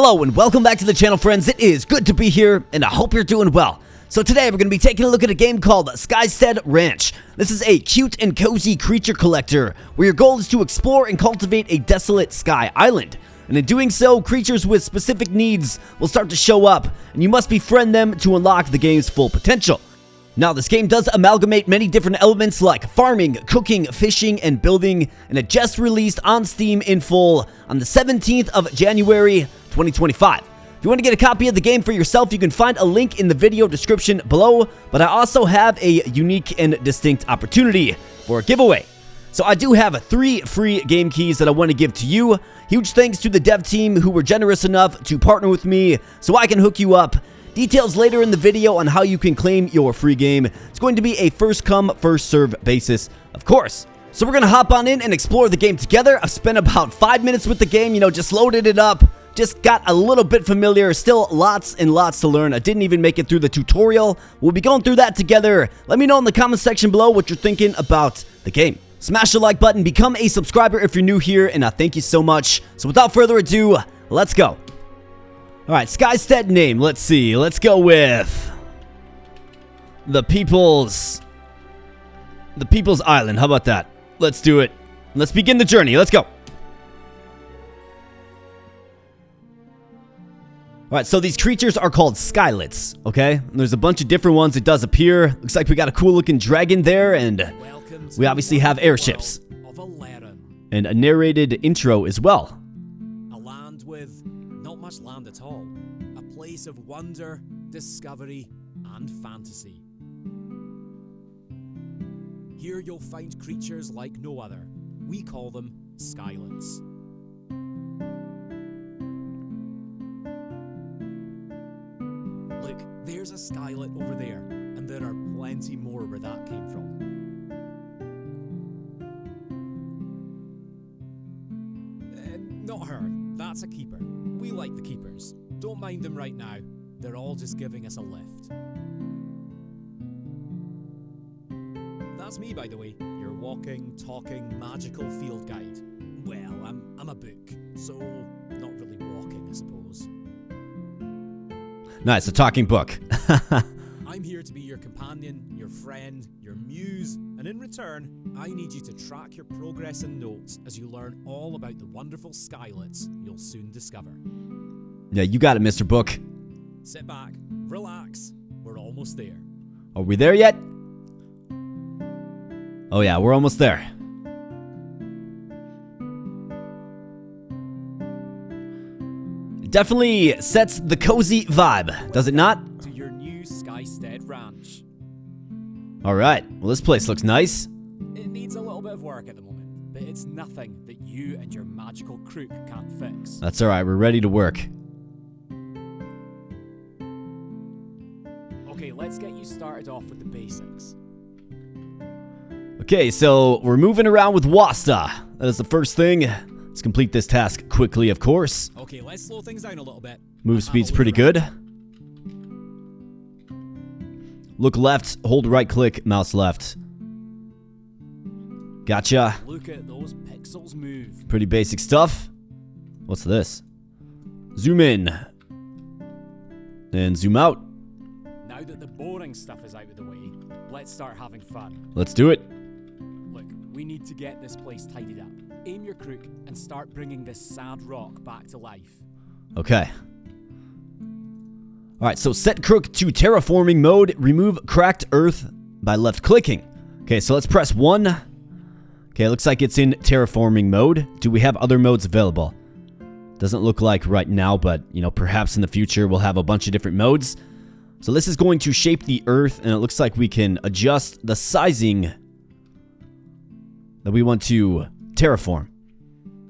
Hello and welcome back to the channel, friends. It is good to be here and I hope you're doing well. So today we're going to be taking a look at a game called Skystead Ranch. This is a cute and cozy creature collector where your goal is to explore and cultivate a desolate sky island. And in doing so, creatures with specific needs will start to show up and you must befriend them to unlock the game's full potential. Now, this game does amalgamate many different elements like farming, cooking, fishing, and building, and it just released on Steam in full on the 17th of January, 2025. If you want to get a copy of the game for yourself, you can find a link in the video description below, but I also have a unique and distinct opportunity for a giveaway. So I do have 3 free game keys that I want to give to you. Huge thanks to the dev team who were generous enough to partner with me so I can hook you up. Details later in the video on how you can claim your free game. It's going to be a first come, first serve basis, of course. So we're going to hop on in and explore the game together. I've spent about 5 minutes with the game, just loaded it up. Just got a little bit familiar. Still lots and lots to learn. I didn't even make it through the tutorial. We'll be going through that together. Let me know in the comment section below what you're thinking about the game. Smash the like button, become a subscriber if you're new here, and I thank you so much. So without further ado, let's go. Alright, Skystead name, let's see. Let's go with the People's Island. How about that? Let's do it. Let's begin the journey. Let's go. Alright, so these creatures are called skylets, okay? And there's a bunch of different ones. It does appear. Looks like we got a cool looking dragon there, and we obviously have airships. And a narrated intro as well. Much land at all, a place of wonder, discovery, and fantasy. Here you'll find creatures like no other. We call them skylets. Look, there's a skylet over there, and there are plenty more where that came from. Not her, that's a keeper. We like the keepers. Don't mind them right now. They're all just giving us a lift. That's me, by the way. Your walking, talking, magical field guide. Well, I'm a book, so not really walking, I suppose. Nice, a talking book. I'm here to be your companion, your friend, your muse, and in return, I need you to track your progress and notes as you learn all about the wonderful skylets you'll soon discover. Yeah, you got it, Mr. Book. Sit back, relax, we're almost there. Are we there yet? Oh yeah, we're almost there. It definitely sets the cozy vibe, does it not? To your new Skystead Ranch. Alright, well this place looks nice. It needs a little bit of work at the moment, but it's nothing that you and your magical crook can't fix. That's alright, we're ready to work. Okay, let's get you started off with the basics. Okay, so we're moving around with Wasta. That is the first thing. Let's complete this task quickly, of course. Okay, let's slow things down a little bit. Move speed's pretty good. Look left, hold right click, mouse left. Gotcha. Look at those pixels move. Pretty basic stuff. What's this? Zoom in. And zoom out. Now that the boring stuff is out of the way, let's start having fun. Let's do it. Look, we need to get this place tidied up. Aim your crook and start bringing this sad rock back to life. Okay. Alright, so set crook to terraforming mode. Remove cracked earth by left clicking. Okay, so let's press 1. Okay, looks like it's in terraforming mode. Do we have other modes available? Doesn't look like right now, but, perhaps in the future we'll have a bunch of different modes. So this is going to shape the earth, and it looks like we can adjust the sizing that we want to terraform.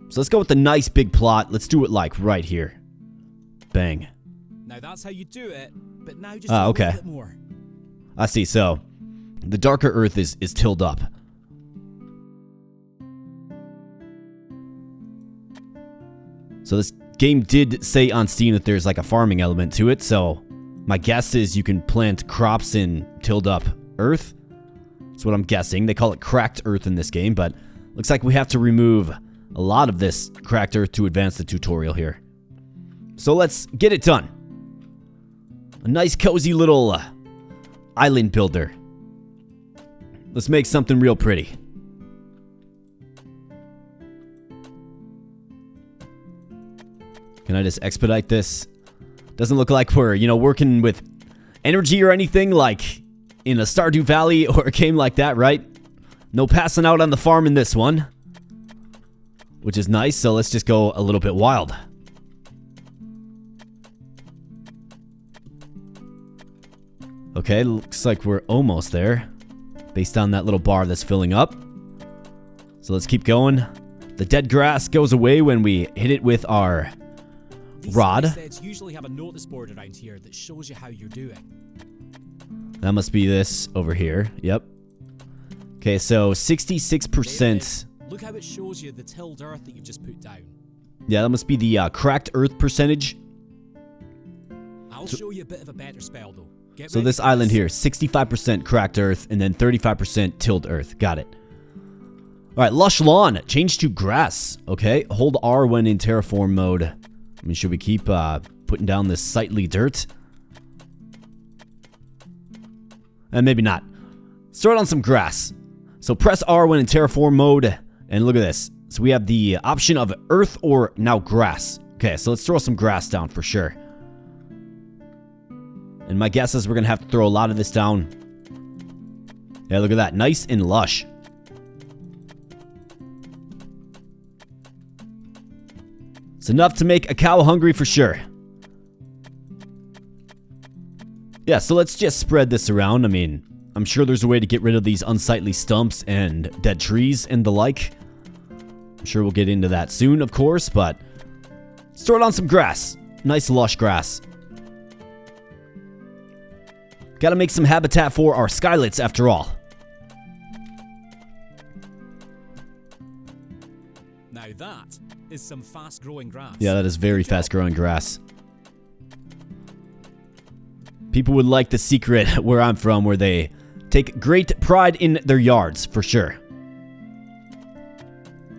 So let's go with the nice big plot. Let's do it like right here. Bang. Now that's how you do it, but now just a little bit more. I see, so the darker earth is tilled up. So this game did say on Steam that there's like a farming element to it, so my guess is you can plant crops in tilled up earth. That's what I'm guessing. They call it cracked earth in this game, but looks like we have to remove a lot of this cracked earth to advance the tutorial here. So let's get it done. A nice cozy little island builder. Let's make something real pretty. Can I just expedite this? Doesn't look like we're, working with energy or anything like in a Stardew Valley or a game like that, right? No passing out on the farm in this one. Which is nice, so let's just go a little bit wild. Okay, looks like we're almost there. Based on that little bar that's filling up. So let's keep going. The dead grass goes away when we hit it with our rod. These Skysteds usually have a notice board around here that shows you how you're doing. That must be this over here. Yep. Okay, so 66%. Look how it shows you the tilled earth that you've just put down. Yeah, that must be the cracked earth percentage. I'll show you a bit of a better spell though. So this island here, 65% cracked earth and then 35% tilled earth. Got it. All right, lush lawn. Change to grass. Okay, hold R when in terraform mode. I mean, should we keep putting down this sightly dirt? And maybe not. Start on some grass. So press R when in terraform mode. And look at this. So we have the option of earth or now grass. Okay, so let's throw some grass down for sure. And my guess is we're going to have to throw a lot of this down. Yeah, look at that. Nice and lush. It's enough to make a cow hungry for sure. Yeah, so let's just spread this around. I mean, I'm sure there's a way to get rid of these unsightly stumps and dead trees and the like. I'm sure we'll get into that soon, of course, but let's throw it on some grass. Nice lush grass. Gotta make some habitat for our skylets after all. Now that is some fast-growing grass. Yeah, that is very fast-growing grass. People would like the secret where I'm from, where they take great pride in their yards, for sure.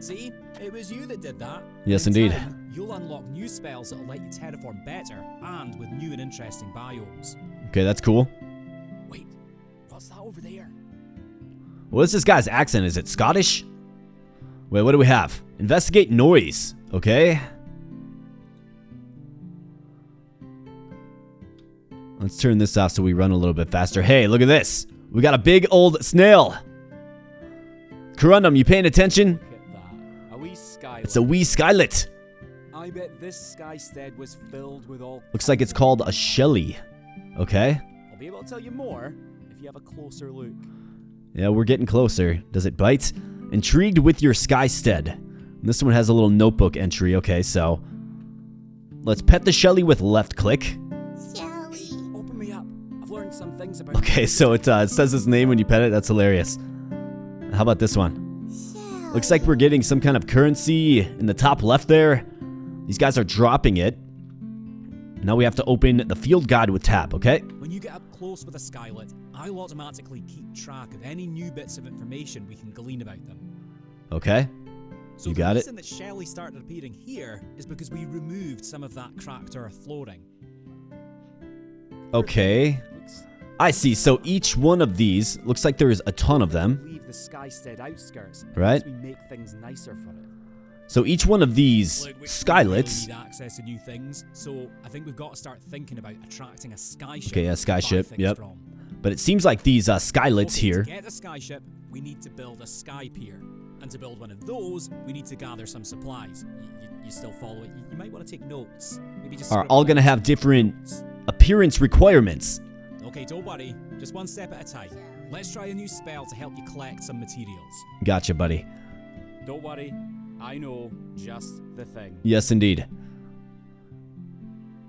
See? It was you that did that. Yes, In indeed. time, you'll unlock new spells that'll let you terraform better and with new and interesting biomes. Okay, that's cool. Wait, what's that over there? What is this guy's accent? Is it Scottish? Wait, what do we have? Investigate noise. Okay. Let's turn this off so we run a little bit faster. Hey, look at this. We got a big old snail. Corundum, you paying attention? Look at that. A wee skylet. It's a wee skylet. I bet this skystead was filled with all... Looks like it's called a shelly. Okay. I'll be able to tell you more if you have a closer look. Yeah, we're getting closer. Does it bite? Intrigued with your Skystead. This one has a little notebook entry. Okay, so let's pet the shelly with left click. Shelly, open me up. I've learned some things about... Okay, so it says his name when you pet it. That's hilarious. How about this one? Shelly. Looks like we're getting some kind of currency in the top left there. These guys are dropping it. Now we have to open the field guide with tab, okay? When you get up close with a skylet, I'll automatically keep track of any new bits of information we can glean about them. Okay. So You got the it. reason that Shelly started appearing here is because we removed some of that cracked earth flooring. Okay. I see. So each one of these looks like there is a ton of them. Leave the Skystead outskirts, Right. as we make things nicer for it. So each one of these Look, we skylets. really need access to new things, so I think we've got to start thinking about attracting a skyship. Okay, a to buy skyship, things yep. from. But it seems like these skylets Okay, here. To get a skyship, we need to build a sky pier. And to build one of those, we need to gather some supplies. You still follow it? You might want to take notes. Maybe just Are scribble all going to down have some different notes. appearance requirements. Okay, don't worry. Just one step at a time. Let's try a new spell to help you collect some materials. Gotcha, buddy. Don't worry. I know just the thing. Yes, indeed.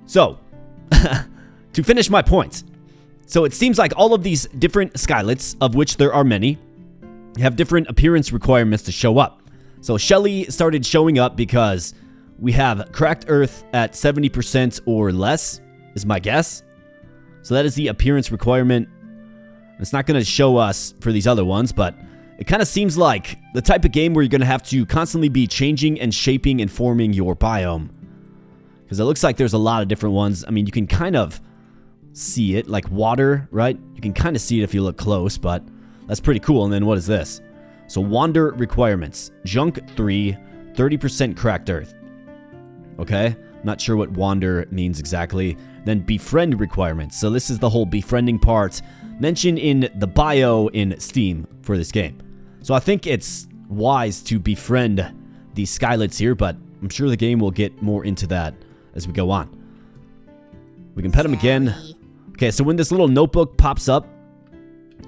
So, to finish my point. So it seems like all of these different skylets, of which there are many, have different appearance requirements to show up. So Shelly started showing up because we have cracked earth at 70% or less, is my guess. So that is the appearance requirement. It's not going to show us for these other ones, but it kind of seems like the type of game where you're going to have to constantly be changing and shaping and forming your biome. Because it looks like there's a lot of different ones. I mean, you can kind of see it, like water, right? You can kind of see it if you look close, but that's pretty cool. And then what is this? So wander requirements. Junk 3, 30% cracked earth. Okay, not sure what wander means exactly. Then befriend requirements. So this is the whole befriending part mentioned in the bio in Steam for this game. So I think it's wise to befriend these skylets here, but I'm sure the game will get more into that as we go on. We can pet them again. Okay, so when this little notebook pops up,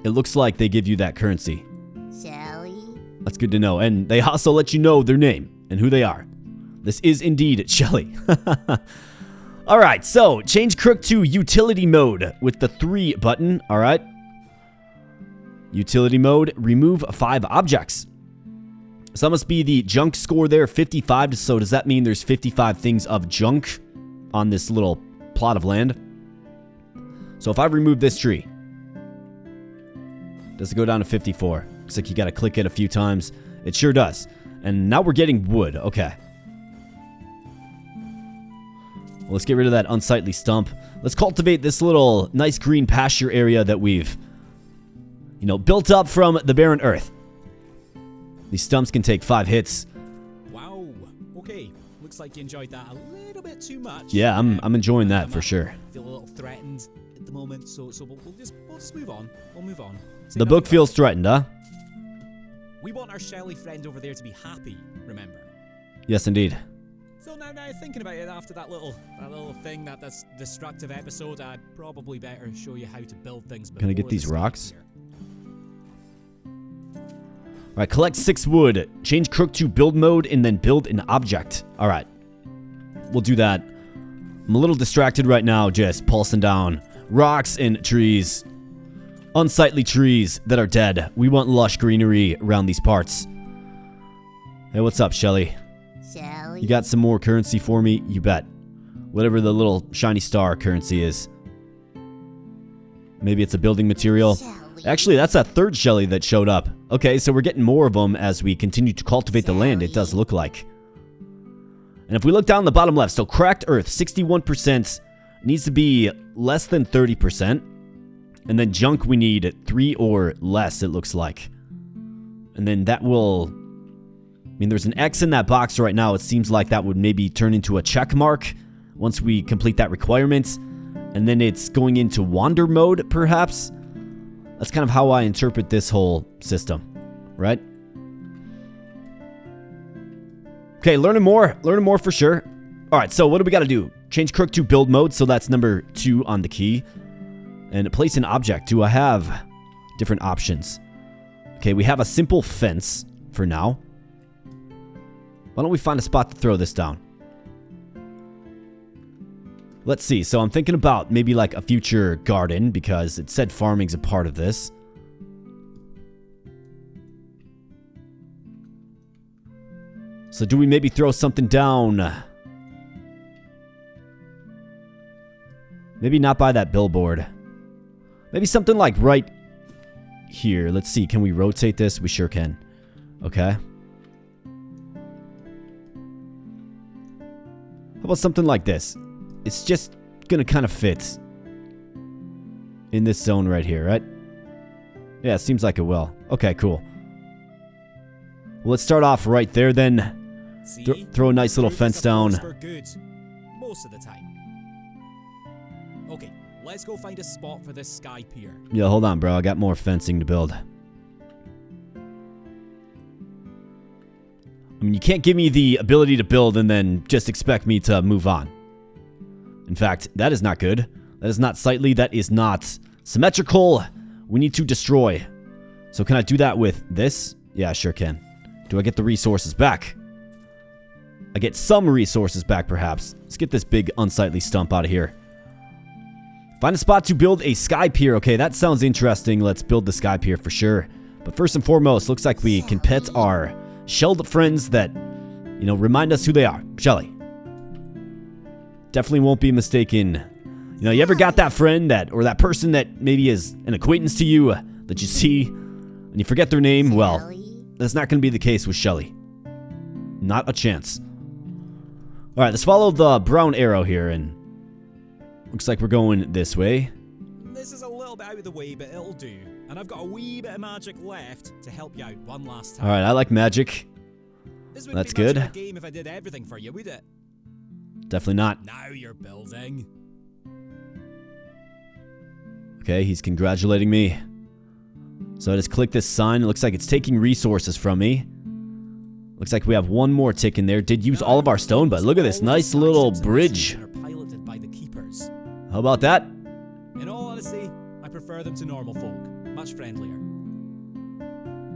it looks like they give you that currency. Shelly. That's good to know. And they also let you know their name and who they are. This is indeed Shelly. Alright, so change crook to utility mode with the 3 button. Alright. Utility mode, remove 5 objects. So that must be the junk score there, 55. So does that mean there's 55 things of junk on this little plot of land? So if I remove this tree, does it go down to 54? Looks like you got to click it a few times. It sure does. And now we're getting wood. Okay. Well, let's get rid of that unsightly stump. Let's cultivate this little nice green pasture area that we've, built up from the barren earth. These stumps can take 5 hits. Wow. Okay. Looks like you enjoyed that a little bit too much. Yeah, I'm enjoying that for sure. I feel a little threatened at the moment, so we'll just move on. We'll move on. The book feels threatened, huh? We want our Shelly friend over there to be happy, remember? Yes, indeed. So now thinking about it after that little thing, that's destructive episode, I'd probably better show you how to build things. Can I get these rocks? Here. Alright, collect 6 wood. Change crook to build mode and then build an object. Alright. We'll do that. I'm a little distracted right now, just pulsing down rocks and trees. Unsightly trees that are dead. We want lush greenery around these parts. Hey, what's up, Shelly? Shelly. You got some more currency for me? You bet. Whatever the little shiny star currency is. Maybe it's a building material. Shelly. Actually, that's that 3rd Shelly that showed up. Okay, so we're getting more of them as we continue to cultivate the land, it does look like. And if we look down the bottom left, so cracked earth, 61%, needs to be less than 30%. And then junk we need 3 or less, it looks like. And then that will... there's an X in that box right now. It seems like that would maybe turn into a check mark once we complete that requirement. And then it's going into wander mode, perhaps. That's kind of how I interpret this whole system, right? Okay, learning more for sure. All right, so what do we got to do? Change crook to build mode, so that's number 2 on the key. And place an object. Do I have different options? Okay, we have a simple fence for now. Why don't we find a spot to throw this down? Let's see. So I'm thinking about maybe like a future garden because it said farming's a part of this. So do we maybe throw something down? Maybe not by that billboard. Maybe something like right here. Let's see. Can we rotate this? We sure can. Okay. How about something like this? It's just gonna kind of fit in this zone right here, right? Yeah, it seems like it will. Okay, cool. Well, let's start off right there then. See? Throw a nice little fence down. For good, most of the time. Okay, let's go find a spot for this sky pier. Yeah, hold on, bro. I got more fencing to build. I mean, you can't give me the ability to build and then just expect me to move on. In fact, that is not good. That is not sightly. That is not symmetrical. We need to destroy. So can I do that with this? Yeah, I sure can. Do I get the resources back? I get some resources back, perhaps. Let's get this big unsightly stump out of here. Find a spot to build a sky pier. Okay, that sounds interesting. Let's build the sky pier for sure. But first and foremost, looks like we can pet our shelled friends that, remind us who they are. Shelly. Definitely won't be mistaken. You ever got that friend or that person that maybe is an acquaintance to you that you see and you forget their name? Well, that's not going to be the case with Shelly. Not a chance. Alright, let's follow the brown arrow here, and looks like we're going this way. This is a little bit out of the way, but it'll do. And I've got a wee bit of magic left to help you out one last time. Alright, I like magic. This wouldn't That's be much good. of a game if I did everything for you, would it? Definitely not. Now you're building. Okay, he's congratulating me. So I just click this sign. It looks like it's taking resources from me. Looks like we have one more tick in there. Did use all of our stone, but look at this nice little bridge. Are piloted by the keepers. How about that? In all honesty, I prefer them to normal folk. Much friendlier.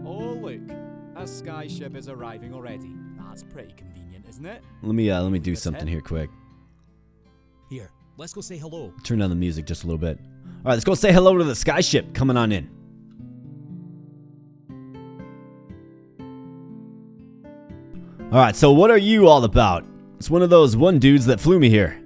Oh look, a sky ship is arriving already. That's pretty convenient, isn't it? Let me do something here quick. Here, let's go say hello. Turn down the music just a little bit. Alright, let's go say hello to the sky ship coming on in. Alright, so what are you all about? It's one of those dudes that flew me here.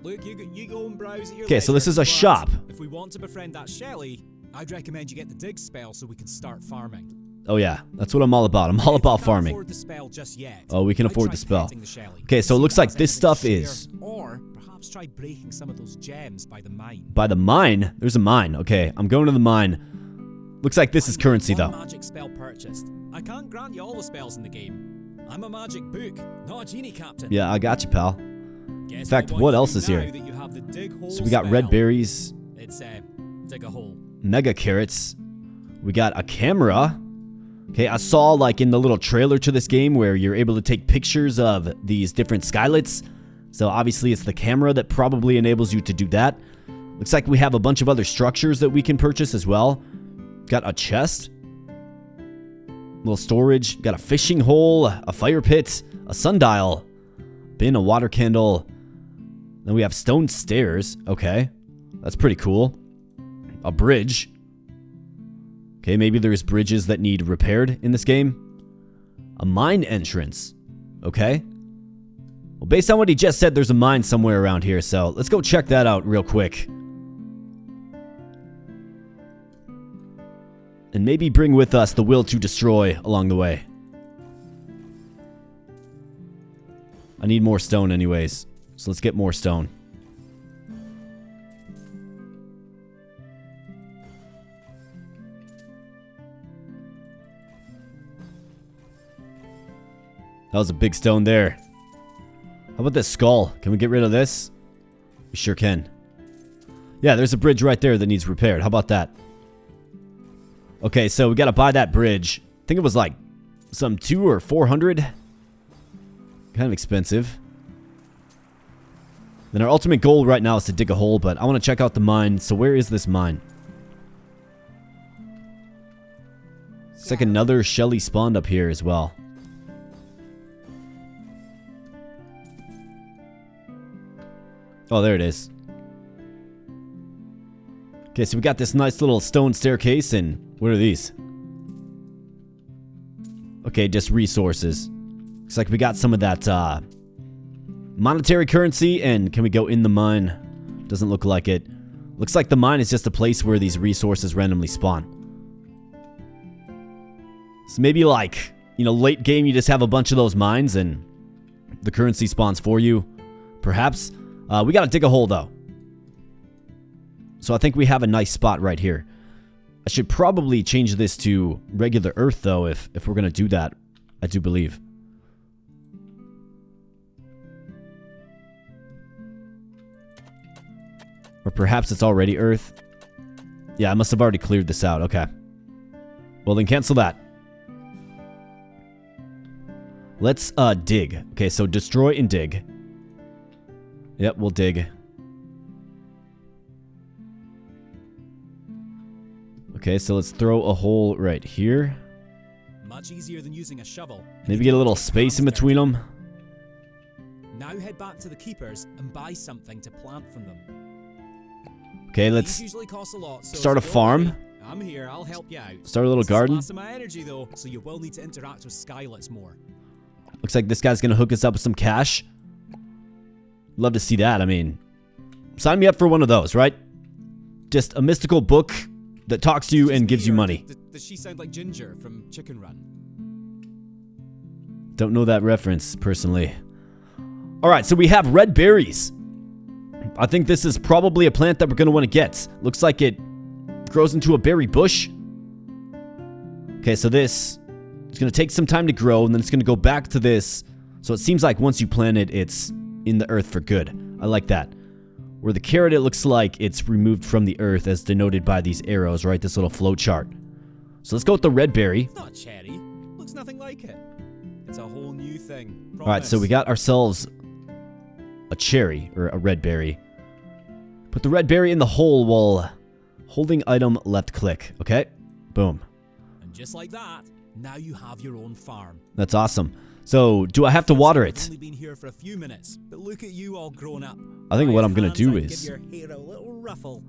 Look, you go and browse at your Okay, so this leisure, is a but shop. If we want to befriend that Shelly, I'd recommend you get the dig spell so we can start farming. Oh yeah, that's what I'm all about. I'm all about If you can't farming. afford the spell just yet, Oh, we can I'd afford try the spell. petting the Shelly. Okay, so it See looks if like there's this anything stuff to share, is... Or perhaps try breaking some of those gems by the mine. By the mine? There's a mine. Okay, I'm going to the mine. Looks like this is currency One though. magic spell purchased. I can't grant you all the spells in the game. I'm a magic book, not a genie captain. Yeah, I got you, pal. Guess In fact, want what you else to is do here? now that you have the dig hole So we got spell. red berries, It's dig a hole. mega carrots. We got a camera. Okay, I saw like in the little trailer to this game where you're able to take pictures of these different skylets. So obviously it's the camera that probably enables you to do that. Looks like we have a bunch of other structures that we can purchase as well. Got a chest. Little storage. Got a fishing hole, a fire pit, a sundial, bin, a water candle. Then we have stone stairs. Okay, that's pretty cool. A bridge. Okay, maybe there's bridges that need repaired in this game. A mine entrance. Okay. Well, based on what he just said, there's a mine somewhere around here, so let's go check that out real quick. And maybe bring with us the will to destroy along the way. I need more stone anyways, so let's get more stone. That was a big stone there. How about this skull? Can we get rid of this? We sure can. Yeah, there's a bridge right there that needs repaired. How about that? Okay, so we gotta buy that bridge. I think it was like some 200 or 400. Kind of expensive. Then our ultimate goal right now is to dig a hole, but I want to check out the mine. So where is this mine? It's like another Shelly spawned up here as well. Oh, there it is. Okay, so we got this nice little stone staircase, and what are these? Okay, just resources. Looks like we got some of that monetary currency, and can we go in the mine? Doesn't look like it. Looks like the mine is just a place where these resources randomly spawn. So maybe like, you know, late game you just have a bunch of those mines and the currency spawns for you. Perhaps. We gotta dig a hole though. So I think we have a nice spot right here. I should probably change this to regular earth though if we're gonna do that. I do believe. Or perhaps it's already earth. Yeah, I must have already cleared this out. Okay. Well then cancel that. Let's dig. Okay, so destroy and dig. Yep, we'll dig. Okay, so let's throw a hole right here. Much easier than using a shovel. Maybe get a little space in between them. Now head back to the keepers and buy something to plant from them. Okay, These let's usually cost a lot, so start a don't farm. worry. I'm here, I'll help you out. Start a little This is the garden. last of my energy though, so you will need to interact with skylets more. Looks like this guy's gonna hook us up with some cash. Love to see that. I mean, sign me up for one of those, right? Just a mystical book that talks to you and gives you money. Does she sound like Ginger from Chicken Run? Don't know that reference, personally. Alright, so we have red berries. I think this is probably a plant that we're going to want to get. Looks like it grows into a berry bush. Okay, so this is going to take some time to grow, and then it's going to go back to this. So it seems like once you plant it, it's in the earth for good. I like that. Where the carrot, it looks like it's removed from the earth as denoted by these arrows, right? This little flow chart. So let's go with the red berry. It's not cherry. Looks nothing like it. It's a whole new thing. Alright, so we got ourselves a cherry, or a red berry. Put the red berry in the hole while holding item left click. Okay, boom. And just like that, now you have your own farm. That's awesome. So, do I have to water I've it? only been here for a few minutes, but look at you all grown up. I think what I'm gonna Hands do and is- give your hair a little ruffle.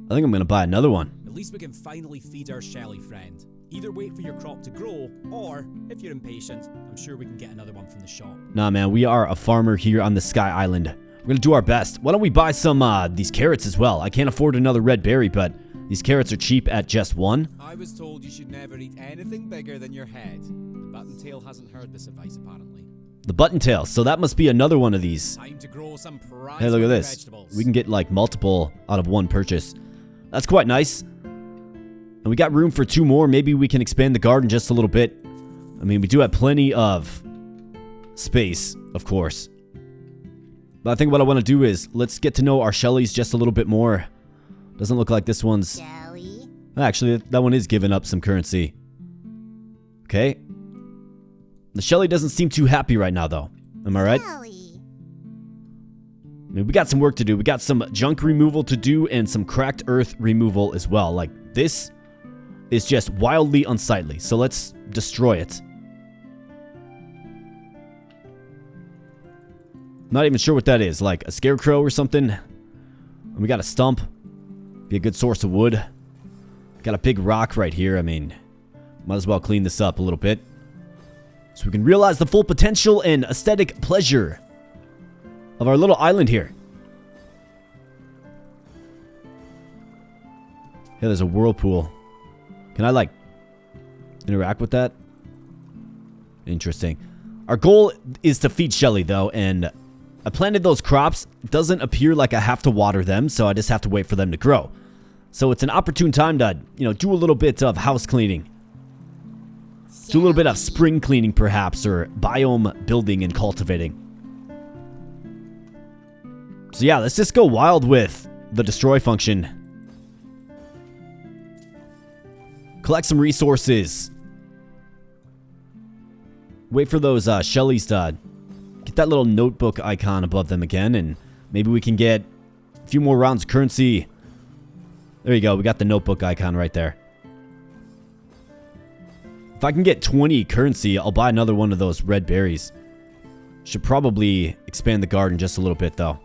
I think I'm gonna buy another one. At least we can finally feed our Shelly friend. Either wait for your crop to grow, or, if you're impatient, I'm sure we can get another one from the shop. Nah, man, we are a farmer here on the Sky Island. We're gonna do our best. Why don't we buy some, these carrots as well? I can't afford another red berry, but these carrots are cheap at just one. I was told you should never eat anything bigger than your head. The buttontail hasn't heard this advice, apparently. The buttontail, so that must be another one of these. Time to grow some prize Hey, look at this. vegetables. We can get, like, multiple out of one purchase. That's quite nice. And we got room for 2 more. Maybe we can expand the garden just a little bit. I mean, we do have plenty of space, of course. But I think what I want to do is, let's get to know our Shellys just a little bit more. Doesn't look like this one's... Shelly. Actually, that one is giving up some currency. Okay. The Shelly doesn't seem too happy right now, though. Am I right? Shelly. I mean, we got some work to do. We got some junk removal to do and some cracked earth removal as well. Like, this is just wildly unsightly. So let's destroy it. Not even sure what that is. Like a scarecrow or something. And we got a stump. Be a good source of wood. Got a big rock right here. I mean, might as well clean this up a little bit. So we can realize the full potential and aesthetic pleasure of our little island here. Hey, there's a whirlpool. Can I, like, interact with that? Interesting. Our goal is to feed Shelly, though, and I planted those crops. It doesn't appear like I have to water them, so I just have to wait for them to grow. So it's an opportune time to, you know, do a little bit of house cleaning. Do a little bit of spring cleaning, perhaps, or biome building and cultivating. So yeah, let's just go wild with the destroy function. Collect some resources. Wait for those Shellys to get that little notebook icon above them again, and maybe we can get a few more rounds of currency. There you go, we got the notebook icon right there. If I can get 20 currency, I'll buy another one of those red berries. Should probably expand the garden just a little bit, though.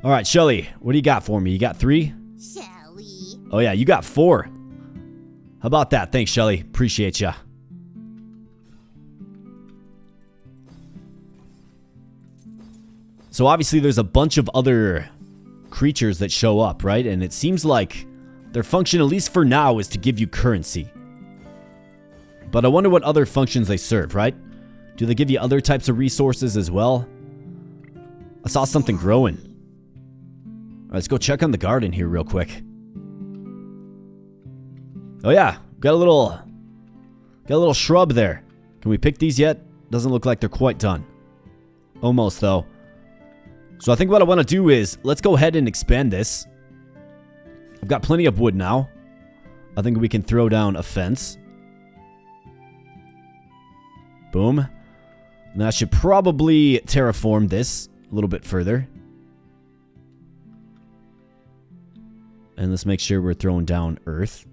Alright, Shelly, what do you got for me? You got 3? Shelly. Oh yeah, you got 4. How about that? Thanks, Shelly. Appreciate ya. So obviously there's a bunch of other creatures that show up, right? And it seems like their function, at least for now, is to give you currency. But I wonder what other functions they serve, right? Do they give you other types of resources as well? I saw something growing. All right, let's go check on the garden here real quick. Oh yeah, got a little shrub there. Can we pick these yet? Doesn't look like they're quite done. Almost though. So I think what I want to do is, let's go ahead and expand this. I've got plenty of wood now. I think we can throw down a fence. Boom. And I should probably terraform this a little bit further. And let's make sure we're throwing down earth.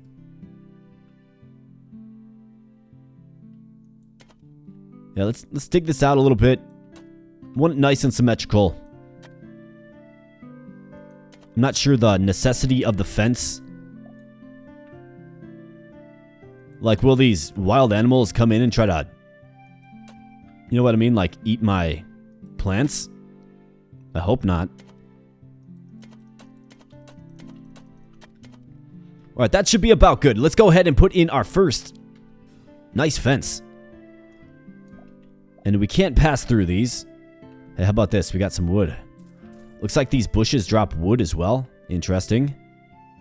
Yeah, let's dig this out a little bit. Want it nice and symmetrical. I'm not sure the necessity of the fence. Like, will these wild animals come in and try to... You know what I mean? Like, eat my plants? I hope not. Alright, that should be about good. Let's go ahead and put in our first nice fence. And we can't pass through these. Hey, how about this? We got some wood. Looks like these bushes drop wood as well. Interesting.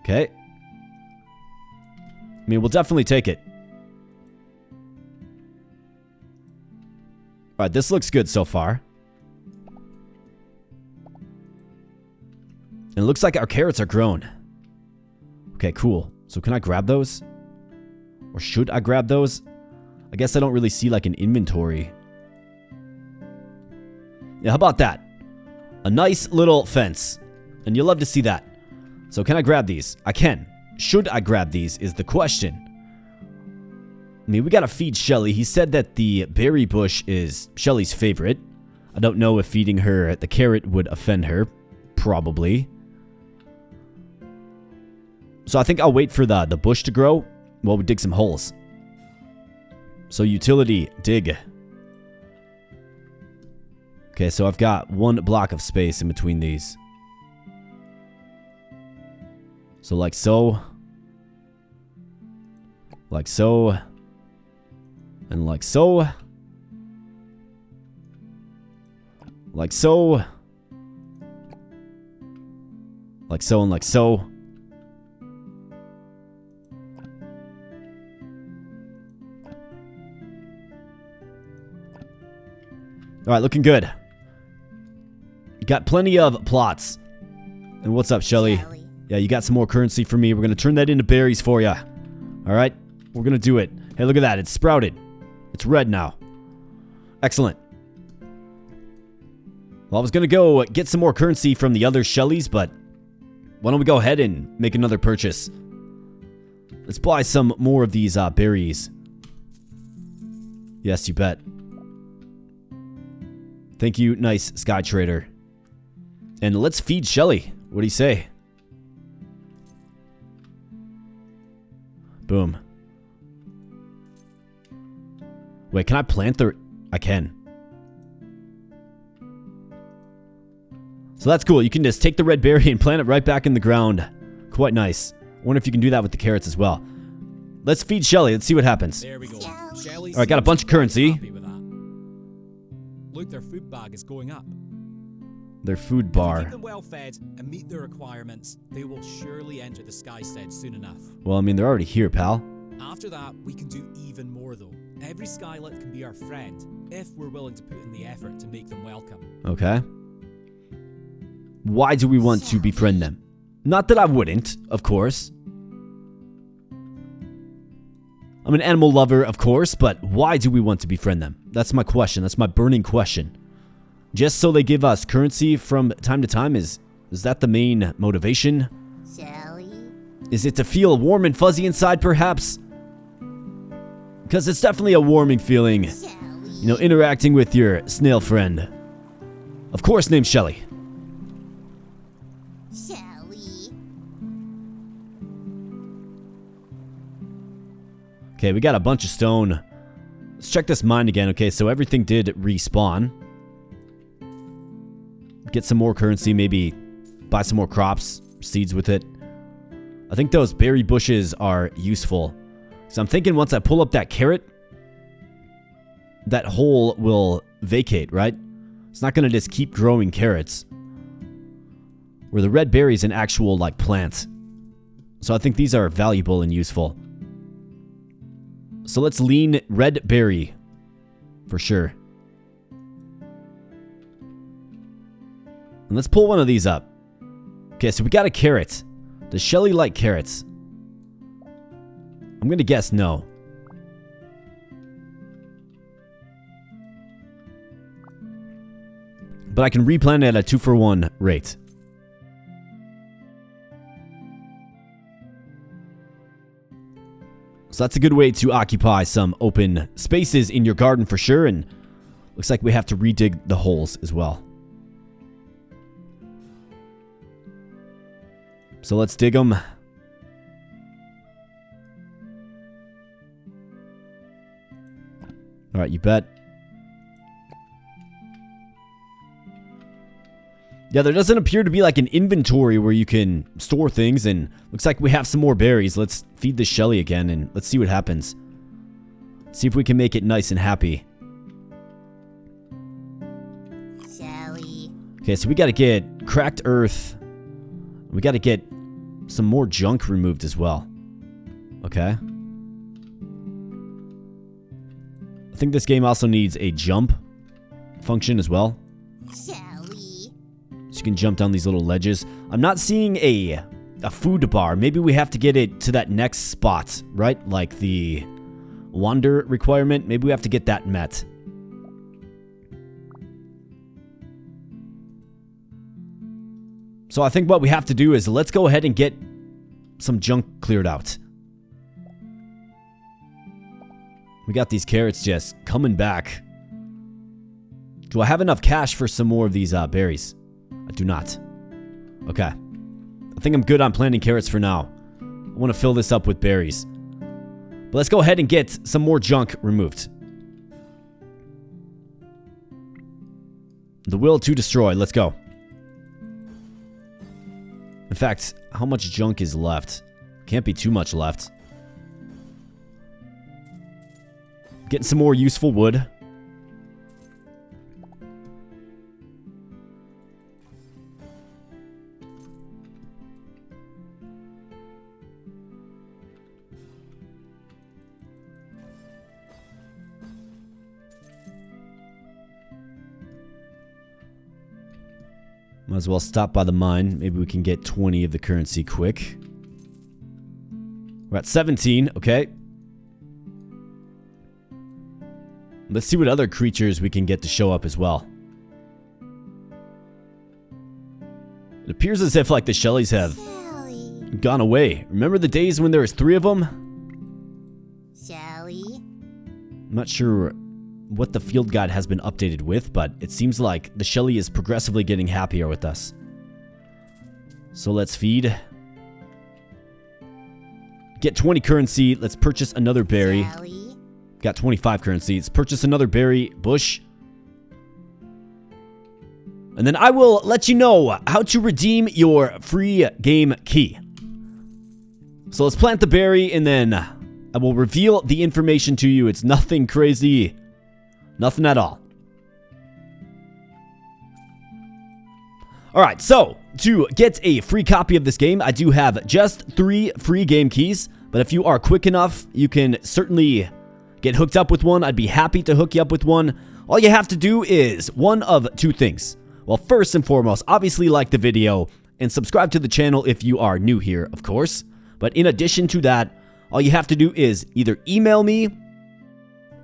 Okay. I mean, we'll definitely take it. Alright, this looks good so far. And it looks like our carrots are grown. Okay, cool. So can I grab those? Or should I grab those? I guess I don't really see like an inventory. Yeah, how about that? A nice little fence. And you'll love to see that. So can I grab these? I can. Should I grab these is the question. I mean, we gotta feed Shelly. He said that the berry bush is Shelly's favorite. I don't know if feeding her the carrot would offend her. Probably. So I think I'll wait for the bush to grow while we dig some holes. So utility, dig. Okay, so I've got one block of space in between these. So like so. Like so. And like so. Like so. Like so and like so. Alright, looking good. Got plenty of plots. And what's up, Shelly? Yeah, you got some more currency for me. We're going to turn that into berries for you. Alright? We're going to do it. Hey, look at that. It's sprouted. It's red now. Excellent. Well, I was going to go get some more currency from the other Shellys, but why don't we go ahead and make another purchase? Let's buy some more of these berries. Yes, you bet. Thank you, nice Sky Trader. And let's feed Shelly. What do you say? Boom. Wait, can I plant the... I can. So that's cool. You can just take the red berry and plant it right back in the ground. Quite nice. I wonder if you can do that with the carrots as well. Let's feed Shelly. Let's see what happens. There we go. Shelly. Alright, got a bunch of currency. Happy with that. Look, their food bag is going up. Their food If you bar. keep them well fed and meet their requirements, they will surely enter the Skystead soon enough. Well, I mean, they're already here, pal. After that, we can do even more though. Every Skylet can be our friend, if we're willing to put in the effort to make them welcome. Okay. Why do we want to befriend them? Not that I wouldn't, of course. I'm an animal lover, of course, but why do we want to befriend them? That's my question. That's my burning question. Just so they give us currency from time to time? Is that the main motivation? Shelly. Is it to feel warm and fuzzy inside, perhaps? Because it's definitely a warming feeling, Shelly. you know, interacting with your snail friend. Of course, named Shelly. Shelly. Okay, we got a bunch of stone. Let's check this mine again. Okay, so everything did respawn. Get some more currency, maybe buy some more crops, seeds with it. I think those berry bushes are useful. So I'm thinking once I pull up that carrot, that hole will vacate, right? It's not going to just keep growing carrots. Where the red berry is an actual, like, plant. So I think these are valuable and useful. So let's lean red berry. For sure. And let's pull one of these up. Okay, so we got a carrot. Does Shelly like carrots? I'm going to guess no. But I can replant it at a 2-for-1 rate. So that's a good way to occupy some open spaces in your garden for sure. And looks like we have to redig the holes as well. So let's dig them. Alright, you bet. Yeah, there doesn't appear to be like an inventory where you can store things, and looks like we have some more berries. Let's feed the Shelly again and let's see what happens. See if we can make it nice and happy. Shelly. Okay, so we got to get cracked earth. We got to get some more junk removed as well. Okay. I think this game also needs a jump function as well. Shelly. So you can jump down these little ledges. I'm not seeing a food bar. Maybe we have to get it to that next spot, right? Like the wander requirement. Maybe we have to get that met. So I think what we have to do is let's go ahead and get some junk cleared out. We got these carrots just coming back. Do I have enough cash for some more of these berries? I do not. Okay. I think I'm good on planting carrots for now. I want to fill this up with berries. But let's go ahead and get some more junk removed. The will to destroy. Let's go. In fact, how much junk is left? Can't be too much left. Getting some more useful wood. Might as well stop by the mine. Maybe we can get 20 of the currency quick. We're at 17. Okay. Let's see what other creatures we can get to show up as well. It appears as if like the Shellys have Shelly. gone away. Remember the days when there was 3 of them? Shelly. I'm not sure what the field guide has been updated with, but it seems like the Shelly is progressively getting happier with us. So let's feed. Get 20 currency. Let's purchase another berry. Shelly. Got 25 currency. Let's purchase another berry bush. And then I will let you know how to redeem your free game key. So let's plant the berry and then I will reveal the information to you. It's nothing crazy. Nothing at all. Alright, so to get a free copy of this game, I do have just 3 free game keys. But if you are quick enough, you can certainly get hooked up with one. I'd be happy to hook you up with one. All you have to do is one of 2 things. Well, first and foremost, obviously like the video and subscribe to the channel if you are new here, of course. But in addition to that, all you have to do is either email me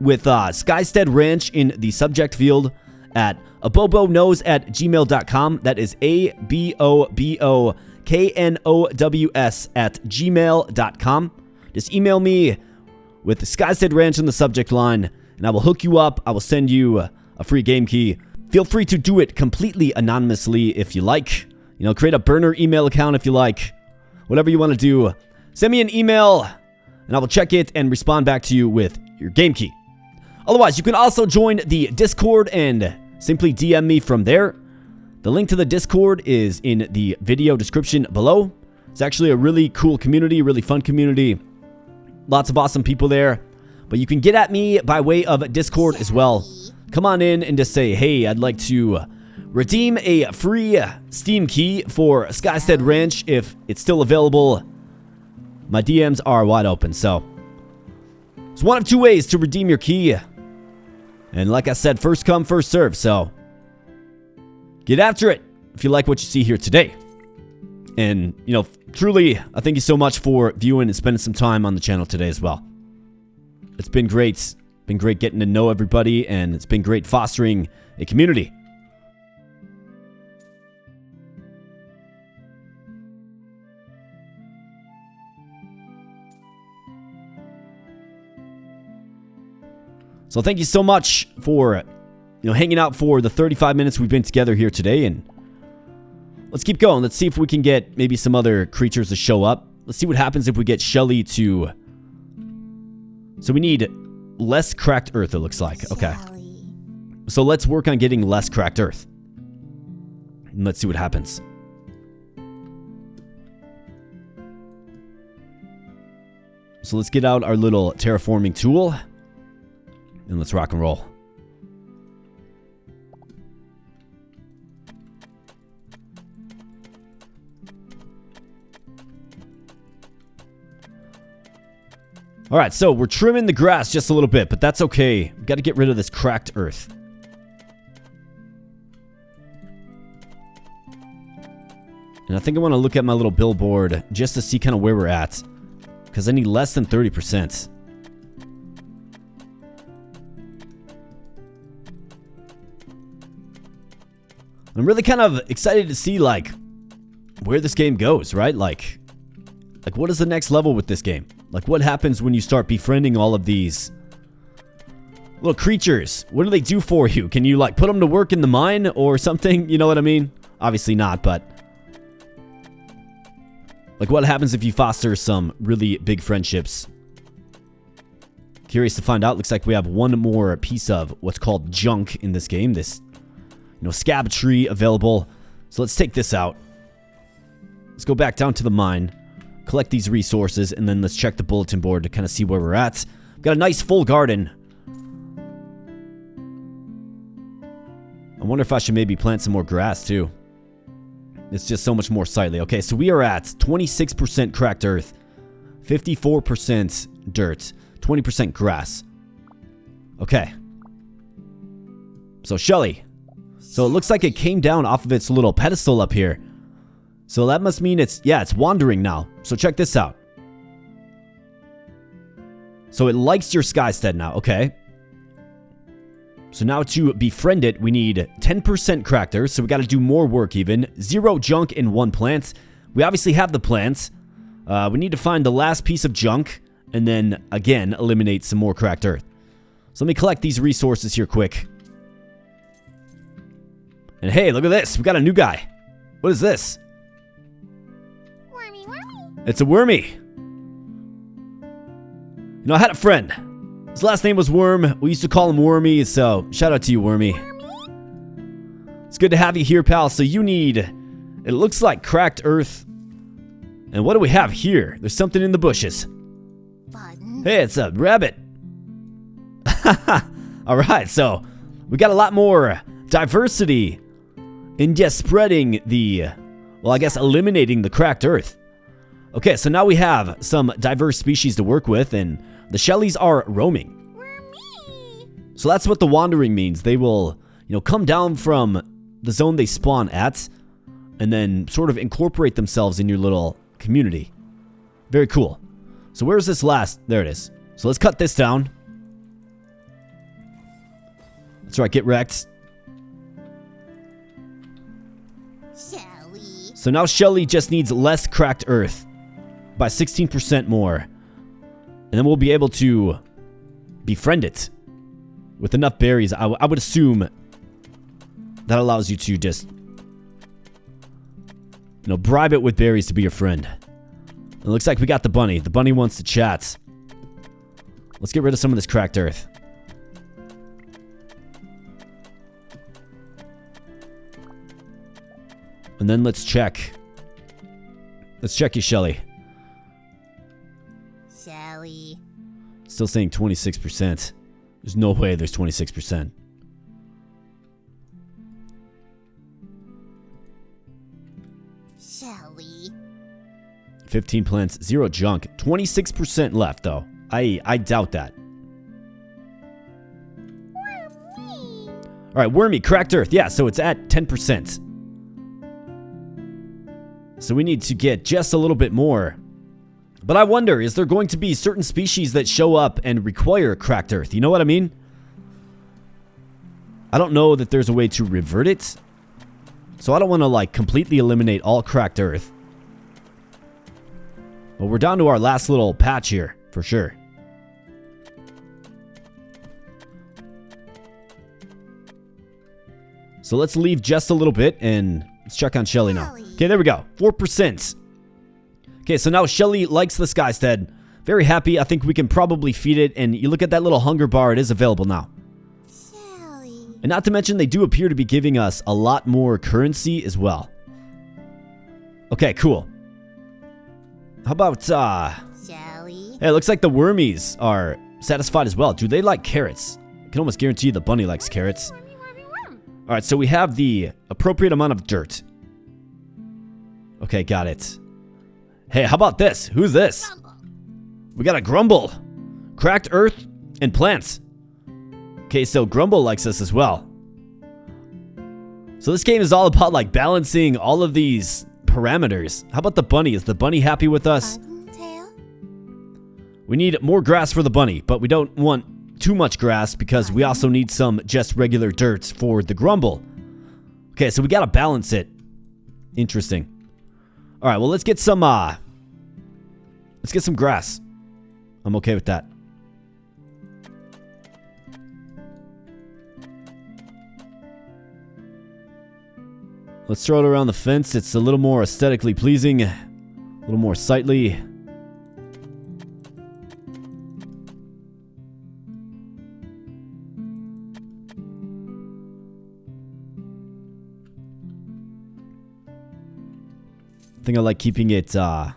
with Skystead Ranch in the subject field at aboboknows@gmail.com. That is ABOBOKNOWS@gmail.com. Just email me with the Skystead Ranch in the subject line, and I will hook you up. I will send you a free game key. Feel free to do it completely anonymously if you like. You know, create a burner email account if you like. Whatever you want to do. Send me an email, and I will check it and respond back to you with your game key. Otherwise, you can also join the Discord and simply DM me from there. The link to the Discord is in the video description below. It's actually a really cool community, really fun community. Lots of awesome people there. But you can get at me by way of Discord as well. Come on in and just say, hey, I'd like to redeem a free Steam key for Skystead Ranch if it's still available. My DMs are wide open, so it's one of 2 ways to redeem your key. And like I said, first come, first serve, so get after it if you like what you see here today. And, you know, truly, I thank you so much for viewing and spending some time on the channel today as well. It's been great. Been great getting to know everybody, and it's been great fostering a community. So thank you so much for, hanging out for the 35 minutes we've been together here today, and let's keep going. Let's see if we can get maybe some other creatures to show up. Let's see what happens if we get Shelly to... So we need less cracked earth, it looks like. Okay. Shelly. So let's work on getting less cracked earth. And let's see what happens. So let's get out our little terraforming tool. And let's rock and roll. Alright, so we're trimming the grass just a little bit, but that's okay. We've got to get rid of this cracked earth. And I think I want to look at my little billboard just to see kind of where we're at. Because I need less than 30%. I'm really kind of excited to see, like, where this game goes, right? Like, what is the next level with this game? Like, what happens when you start befriending all of these little creatures? What do they do for you? Can you, like, put them to work in the mine or something? You know what I mean? Obviously not, but... like, what happens if you foster some really big friendships? Curious to find out. Looks like we have one more piece of what's called junk in this game. This, scab tree available. So let's take this out. Let's go back down to the mine. Collect these resources, and then let's check the bulletin board to kind of see where we're at. Got a nice full garden. I wonder if I should maybe plant some more grass, too. It's just so much more sightly. Okay, so we are at 26% cracked earth, 54% dirt, 20% grass. Okay. So, Shelly. So, it looks like it came down off of its little pedestal up here. So, that must mean it's wandering now. So, check this out. So, it likes your Skystead now. Okay. So now to befriend it, we need 10% cracked earth, so we got to do more work even. 0 junk in 1 plant. We obviously have the plants. We need to find the last piece of junk, and then, again, eliminate some more cracked earth. So let me collect these resources here quick. And hey, look at this. We got a new guy. What is this? Wormy, wormy. It's a wormy. I had a friend. His last name was Worm. We used to call him Wormy, so shout out to you, Wormy. It's good to have you here, pal. So you need, it looks like cracked earth. And what do we have here? There's something in the bushes. Button. Hey, it's a rabbit. Alright, so we got a lot more diversity in just spreading the, well, I guess eliminating the cracked earth. Okay, so now we have some diverse species to work with, and the Shellys are roaming. Wormy. So that's what the wandering means. They will, come down from the zone they spawn at and then sort of incorporate themselves in your little community. Very cool. So where's this last? There it is. So let's cut this down. That's right, get wrecked. Shelly. So now Shelly just needs less cracked earth by 16% more. And then we'll be able to befriend it with enough berries. I would assume that allows you to just, bribe it with berries to be your friend. It looks like we got the bunny. The bunny wants to chat. Let's get rid of some of this cracked earth. And then let's check. Let's check you, Shelly. Shelly. Still saying 26%. There's no way there's 26%. Shelly. 15 plants, 0 junk. 26% left, though. I doubt that. Wormy. Alright, Wormy, cracked earth. Yeah, so it's at 10%. So we need to get just a little bit more. But I wonder, is there going to be certain species that show up and require cracked earth? You know what I mean? I don't know that there's a way to revert it. So I don't want to, completely eliminate all cracked earth. But we're down to our last little patch here, for sure. So let's leave just a little bit and let's check on Shelly now. Okay, there we go. 4%. Okay, so now Shelly likes the Skystead. Very happy. I think we can probably feed it. And you look at that little hunger bar. It is available now. Shelly. And not to mention, they do appear to be giving us a lot more currency as well. Okay, cool. How about, Shelly. hey, it looks like the wormies are satisfied as well. Do they like carrots? I can almost guarantee the bunny likes carrots. Wormy, wormy, worm. Alright, so we have the appropriate amount of dirt. Okay, got it. Hey, how about this? Who's this? Grumble. We got a grumble. Cracked earth and plants. Okay, so Grumble likes us as well. So this game is all about like balancing all of these parameters. How about the bunny? Is the bunny happy with us? Buttontail. We need more grass for the bunny, but we don't want too much grass because we also need some just regular dirt for the Grumble. Okay, so we gotta balance it. Interesting. All right, well, let's get some grass. I'm okay with that. Let's throw it around the fence. It's a little more aesthetically pleasing, a little more sightly. I think I like keeping it, Oh,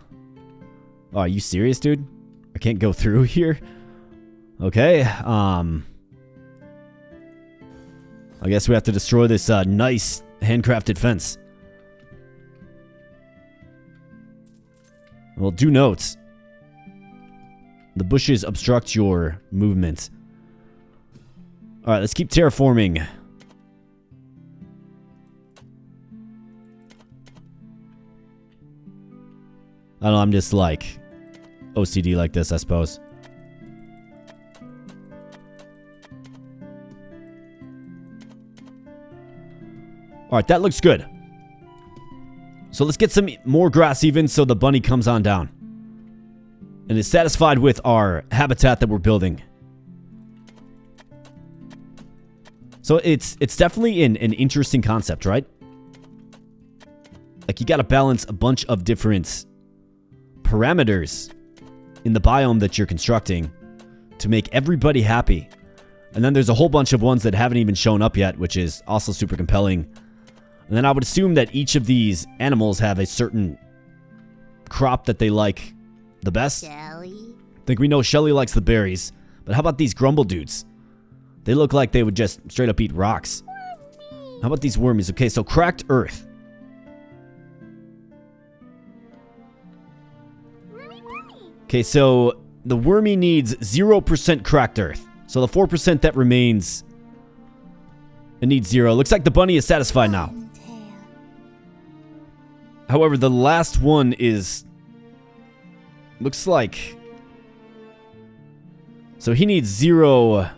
are you serious, dude? I can't go through here? Okay, I guess we have to destroy this, nice handcrafted fence. Well, do note, the bushes obstruct your movement. Alright, let's keep terraforming. I don't know, I'm just like OCD like this, I suppose. Alright, that looks good. So let's get some more grass even so the bunny comes on down and is satisfied with our habitat that we're building. So it's definitely an interesting concept, right? Like you gotta balance a bunch of different parameters in the biome that you're constructing to make everybody happy. And then there's a whole bunch of ones that haven't even shown up yet, which is also super compelling. And then I would assume that each of these animals have a certain crop that they like the best. Shelly. I think we know Shelly likes the berries, but how about these Grumble dudes? They look like they would just straight up eat rocks. How about these wormies? Okay, so cracked earth. Okay, so the wormy needs 0% cracked earth. So the 4% that remains, it needs 0. Looks like the bunny is satisfied now. Buttontail. However, the last one is, looks like, so he needs 0.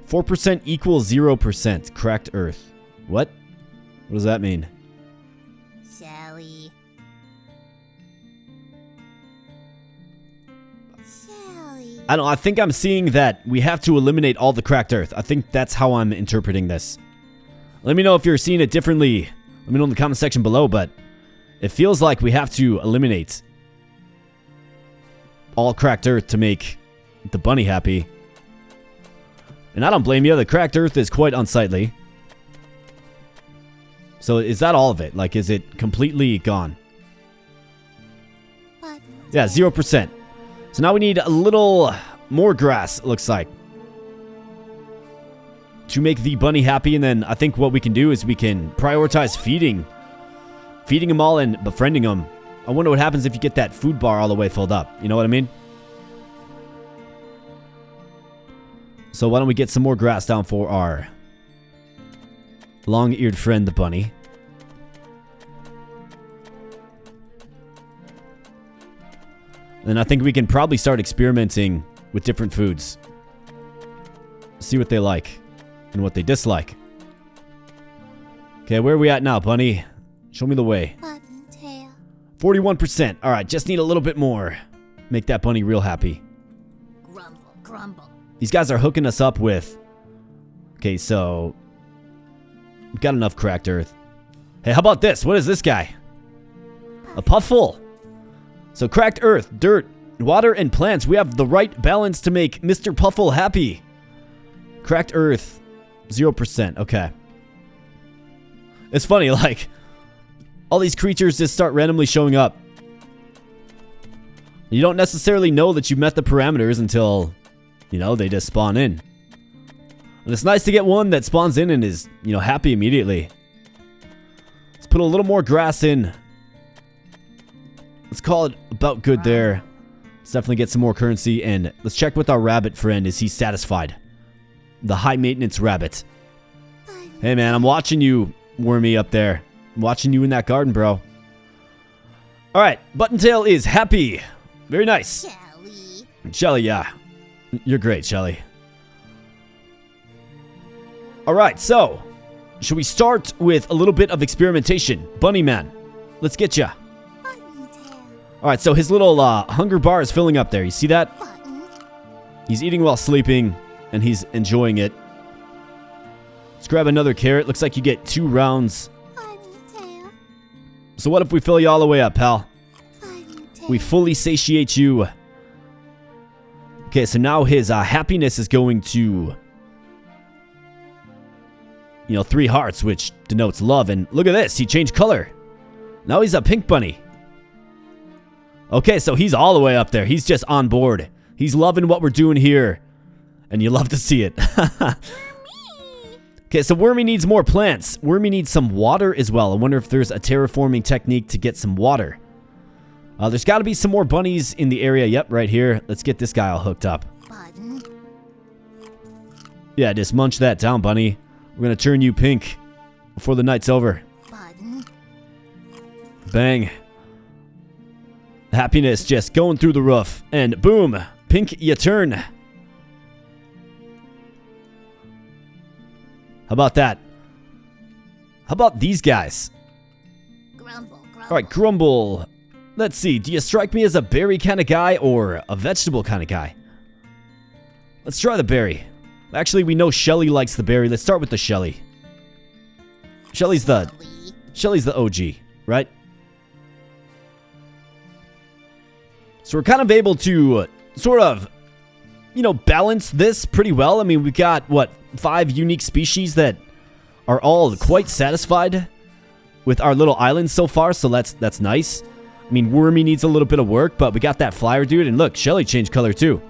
4% equals 0% cracked earth. What? What does that mean? Shelly. Shelly. I don't know, I think I'm seeing that we have to eliminate all the cracked earth. I think that's how I'm interpreting this. Let me know if you're seeing it differently. Let me know in the comment section below, but it feels like we have to eliminate all cracked earth to make the bunny happy. And I don't blame you, the cracked earth is quite unsightly. So is that all of it? Like, is it completely gone? Buttontail. Yeah, 0%. So now we need a little more grass, it looks like, to make the bunny happy. And then I think what we can do is we can prioritize feeding them all and befriending them. I wonder what happens if you get that food bar all the way filled up. You know what I mean? So why don't we get some more grass down for our long-eared friend, the bunny. And I think we can probably start experimenting with different foods. See what they like and what they dislike. Okay, where are we at now, bunny? Show me the way. Buttontail. 41%. All right, just need a little bit more. Make that bunny real happy. Grumble. Grumble. These guys are hooking us up with... Okay, so... We've got enough cracked earth. Hey, how about this? What is this guy? A puffle. So cracked earth, dirt, water, and plants. We have the right balance to make Mr. Puffle happy. Cracked earth, 0%. Okay. It's funny, like... all these creatures just start randomly showing up. You don't necessarily know that you met the parameters until... you know, they just spawn in. And it's nice to get one that spawns in and is, you know, happy immediately. Let's put a little more grass in. Let's call it about good there. Let's definitely get some more currency, and let's check with our rabbit friend. Is he satisfied? The high maintenance rabbit. Hey man, I'm watching you, Wormy, up there. I'm watching you in that garden, bro. Alright, Buttontail is happy. Very nice. Shelly. Shelly, yeah. You're great, Shelly. Alright, so should we start with a little bit of experimentation? Bunny Man, let's get ya. Buttontail. Alright, so his little hunger bar is filling up there. You see that? Button. He's eating while sleeping, and he's enjoying it. Let's grab another carrot. Looks like you get 2 rounds. Buttontail. So what if we fill you all the way up, pal? Buttontail. We fully satiate you. Okay, so now his happiness is going to, 3 hearts, which denotes love. And look at this, he changed color. Now he's a pink bunny. Okay, so he's all the way up there. He's just on board. He's loving what we're doing here. And you love to see it. Okay, so Wormy needs more plants. Wormy needs some water as well. I wonder if there's a terraforming technique to get some water. There's got to be some more bunnies in the area. Yep, right here. Let's get this guy all hooked up. Button. Yeah, just munch that down, bunny. We're going to turn you pink before the night's over. Button. Bang. Happiness just going through the roof. And boom, pink you turn. How about that? How about these guys? Grumble. Grumble. All right, Grumble. Let's see. Do you strike me as a berry kind of guy or a vegetable kind of guy? Let's try the berry. Actually, we know Shelly likes the berry. Let's start with the Shelly. Shelly's the OG, right? So we're kind of able to sort of, balance this pretty well. I mean, we've got, 5 unique species that are all quite satisfied with our little island so far, so that's nice. I mean, Wormy needs a little bit of work, but we got that flyer dude, and look, Shelly changed color too.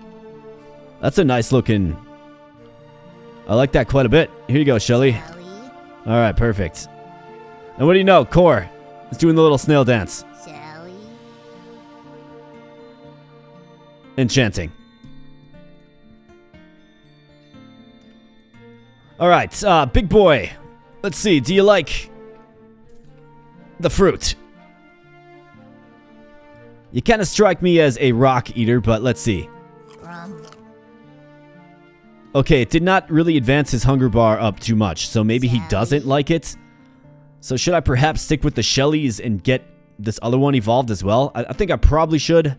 That's a nice looking... I like that quite a bit. Here you go, Shelly. Shelly. Alright, perfect. And what do you know? Core is doing the little snail dance. Shelly. Enchanting. Alright, big boy. Let's see, do you like the fruit? You kind of strike me as a rock eater, but let's see. Grumble. Okay, it did not really advance his hunger bar up too much, so maybe he doesn't like it. So should I perhaps stick with the Shellys and get this other one evolved as well? I think I probably should.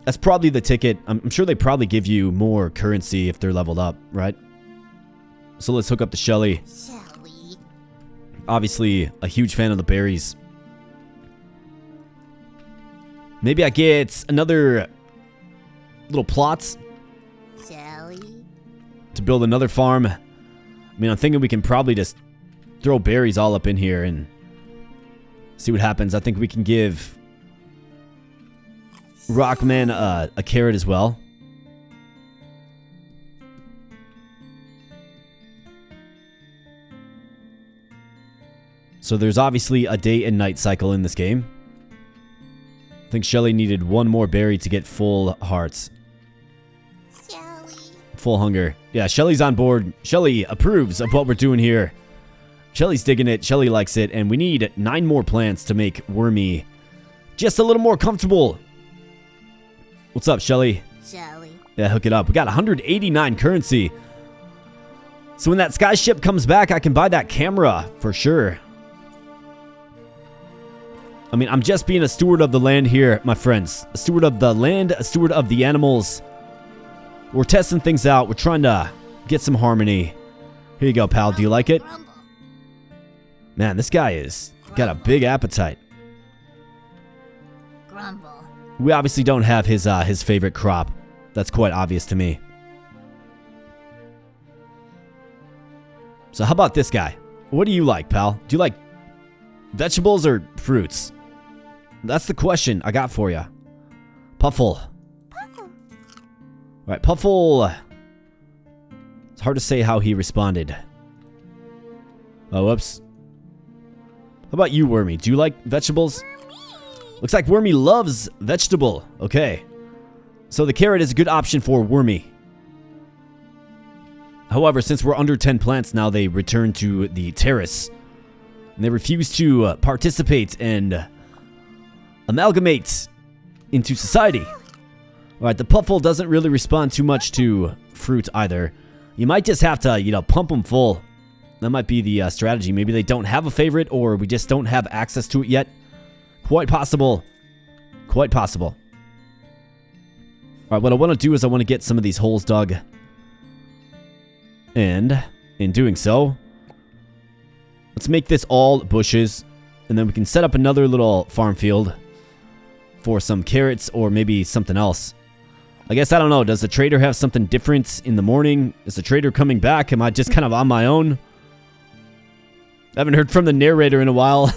That's probably the ticket. I'm sure they probably give you more currency if they're leveled up, right? So let's hook up the Shelly. Shelly. Obviously, a huge fan of the berries. Maybe I get another little plots Shelly. to build another farm. I mean, I'm thinking we can probably just throw berries all up in here and see what happens. I think we can give Rockman a carrot as well. So there's obviously a day and night cycle in this game. I think Shelly needed one more berry to get full hearts. Shelly. Full hunger. Yeah, Shelly's on board. Shelly approves of what we're doing here. Shelly's digging it. Shelly likes it. And we need 9 more plants to make Wormy just a little more comfortable. What's up, Shelly? Shelly. Yeah, hook it up. We got 189 currency. So when that sky ship comes back, I can buy that camera for sure. I mean, I'm just being a steward of the land here, my friends. A steward of the land, a steward of the animals. We're testing things out. We're trying to get some harmony. Here you go, pal. Do you like it? Grumble. Man, this guy is got a big appetite. Grumble. We obviously don't have his favorite crop. That's quite obvious to me. So how about this guy? What do you like, pal? Do you like vegetables or fruits? That's the question I got for you. Puffle. Puffle. Right, Puffle. It's hard to say how he responded. Oh, whoops. How about you, Wormy? Do you like vegetables? Looks like Wormy loves vegetable. Okay. So the carrot is a good option for Wormy. However, since we're under 10 plants now, they return to the terrace. And they refuse to participate and amalgamate into society. Alright, the puffle doesn't really respond too much to fruit either. You might just have to, you know, pump them full. That might be the strategy. Maybe they don't have a favorite, or we just don't have access to it yet. Quite possible. Quite possible. Alright, what I want to do is I want to get some of these holes dug. And in doing so, let's make this all bushes. And then we can set up another little farm field for some carrots or maybe something else. I guess, I don't know. Does the trader have something different in the morning? Is the trader coming back? Am I just kind of on my own? I haven't heard from the narrator in a while.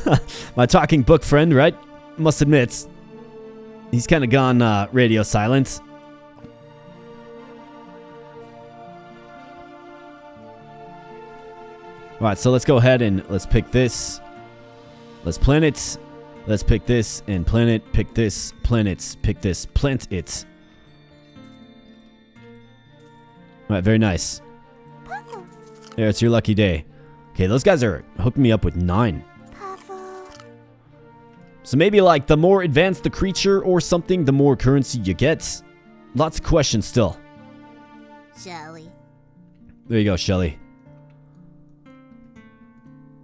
My talking book friend, right? Must admit, he's kind of gone radio silent. Alright, so let's go ahead and let's pick this. Let's plant it. Let's pick this and plant it. Pick this, plant it. Pick this, plant it. Alright, very nice. There, it's your lucky day. Okay, those guys are hooking me up with 9. So maybe like the more advanced the creature or something, the more currency you get. Lots of questions still. Shelly. There you go, Shelly.